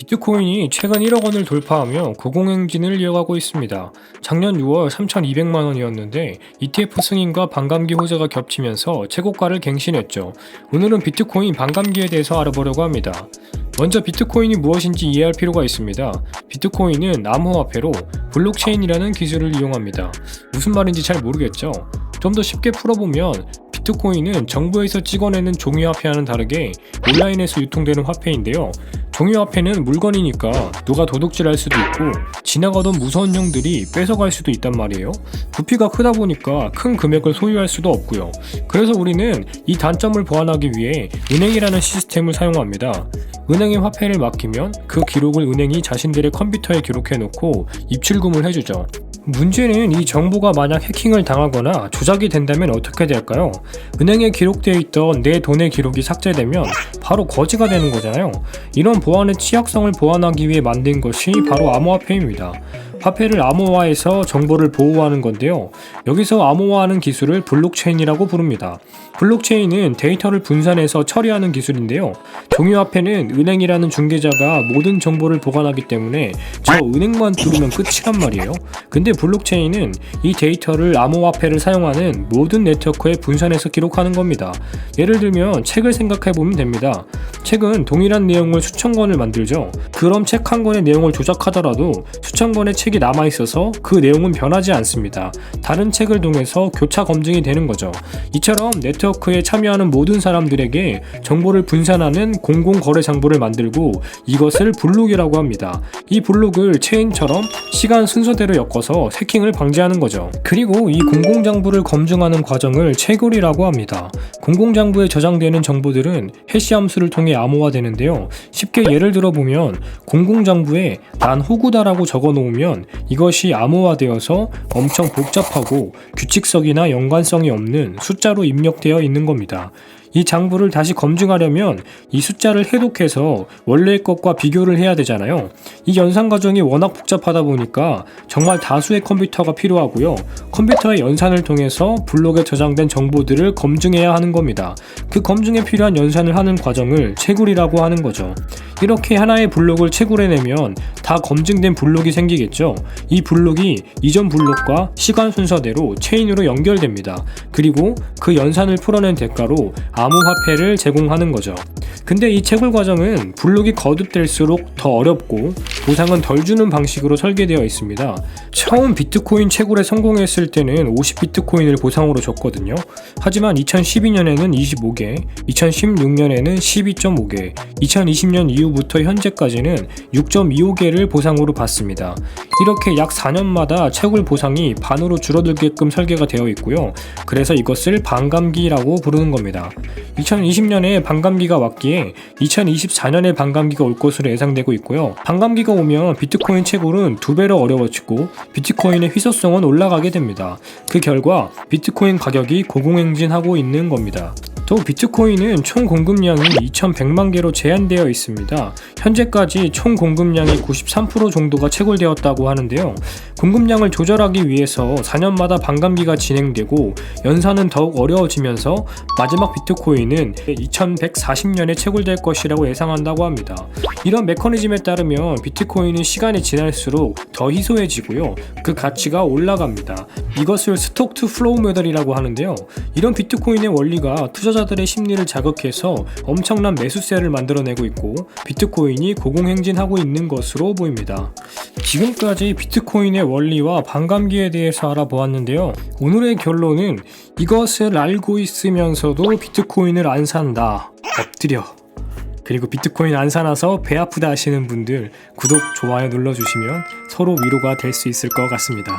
비트코인이 최근 1억 원을 돌파하며 고공행진을 이어가고 있습니다. 작년 6월 3,200만 원이었는데 ETF 승인과 반감기 호재가 겹치면서 최고가를 갱신했죠. 오늘은 비트코인 반감기에 대해서 알아보려고 합니다. 먼저 비트코인이 무엇인지 이해할 필요가 있습니다. 비트코인은 암호화폐로 블록체인이라는 기술을 이용합니다. 무슨 말인지 잘 모르겠죠? 좀 더 쉽게 풀어보면 비트코인은 정부에서 찍어내는 종이화폐와는 다르게 온라인에서 유통되는 화폐인데요. 종이화폐는 물건이니까 누가 도둑질할 수도 있고 지나가던 무서운 형들이 뺏어갈 수도 있단 말이에요. 부피가 크다 보니까 큰 금액을 소유할 수도 없고요. 그래서 우리는 이 단점을 보완하기 위해 은행이라는 시스템을 사용합니다. 은행에 화폐를 맡기면 그 기록을 은행이 자신들의 컴퓨터에 기록해놓고 입출금을 해주죠. 문제는 이 정보가 만약 해킹을 당하거나 조작이 된다면 어떻게 될까요? 은행에 기록되어 있던 내 돈의 기록이 삭제되면 바로 거지가 되는 거잖아요. 이런 보안의 취약성을 보완하기 위해 만든 것이 바로 암호화폐입니다. 화폐를 암호화해서 정보를 보호하는 건데요. 여기서 암호화하는 기술을 블록체인이라고 부릅니다. 블록체인은 데이터를 분산해서 처리하는 기술인데요. 종이화폐는 은행이라는 중개자가 모든 정보를 보관하기 때문에 저 은행만 뚫으면 끝이란 말이에요. 근데 블록체인은 이 데이터를 암호화폐를 사용하는 모든 네트워크에 분산해서 기록하는 겁니다. 예를 들면 책을 생각해보면 됩니다. 책은 동일한 내용을 수천 권을 만들죠. 그럼 책 한 권의 내용을 조작하더라도 수천 권의 책이 남아있어서 그 내용은 변하지 않습니다. 다른 책을 통해서 교차 검증이 되는 거죠. 이처럼 네트워크에 참여하는 모든 사람들에게 정보를 분산하는 공공거래장부를 만들고 이것을 블록이라고 합니다. 이 블록을 체인처럼 시간 순서대로 엮어서 해킹을 방지하는 거죠. 그리고 이 공공장부를 검증하는 과정을 채굴이라고 합니다. 공공장부에 저장되는 정보들은 해시 함수를 통해 암호화되는데요. 쉽게 예를 들어보면 공공장부에 난 호구다라고 적어놓으면 이것이 암호화되어서 엄청 복잡하고 규칙성이나 연관성이 없는 숫자로 입력되어 있는 겁니다. 이 장부를 다시 검증하려면 이 숫자를 해독해서 원래의 것과 비교를 해야 되잖아요. 이 연산 과정이 워낙 복잡하다 보니까 정말 다수의 컴퓨터가 필요하고요. 컴퓨터의 연산을 통해서 블록에 저장된 정보들을 검증해야 하는 겁니다. 그 검증에 필요한 연산을 하는 과정을 채굴이라고 하는 거죠. 이렇게 하나의 블록을 채굴해내면 다 검증된 블록이 생기겠죠. 이 블록이 이전 블록과 시간 순서대로 체인으로 연결됩니다. 그리고 그 연산을 풀어낸 대가로 암호화폐를 제공하는 거죠. 근데 이 채굴 과정은 블록이 거듭될수록 더 어렵고 보상은 덜 주는 방식으로 설계되어 있습니다. 처음 비트코인 채굴에 성공했을 때는 50비트코인을 보상으로 줬거든요. 하지만 2012년에는 25개, 2016년에는 12.5개, 2020년 이후부터 현재까지는 6.25개를 보상으로 받습니다. 이렇게 약 4년마다 채굴 보상이 반으로 줄어들게끔 설계가 되어 있고요. 그래서 이것을 반감기라고 부르는 겁니다. 2020년에 반감기가 왔기에 2024년에 반감기가 올 것으로 예상되고 있고요. 반감기가 오면 비트코인 채굴은 2배로 어려워지고 비트코인의 희소성은 올라가게 됩니다. 그 결과 비트코인 가격이 고공행진하고 있는 겁니다. 또 비트코인은 총 공급량이 2100만 개로 제한되어 있습니다. 현재까지 총 공급량이 93% 정도가 채굴되었다고 하는데요. 공급량을 조절하기 위해서 4년마다 반감기가 진행되고 연산은 더욱 어려워지면서 마지막 비트코인은 2140년에 채굴될 것이라고 예상한다고 합니다. 이런 메커니즘에 따르면 비트코인은 시간이 지날수록 더 희소해지고요. 그 가치가 올라갑니다. 이것을 스톡 투 플로우 모델이라고 하는데요. 이런 비트코인의 원리가 투자자들의 심리를 자극해서 엄청난 매수세를 만들어내고 있고 비트코인이 고공행진하고 있는 것으로 보입니다. 지금까지 비트코인의 원리와 반감기에 대해서 알아보았는데요. 오늘의 결론은 이것을 알고 있으면서도 비트코인을 안 산다. 엎드려. 그리고 비트코인 안 사놔서 배 아프다 하시는 분들 구독, 좋아요 눌러주시면 서로 위로가 될 수 있을 것 같습니다.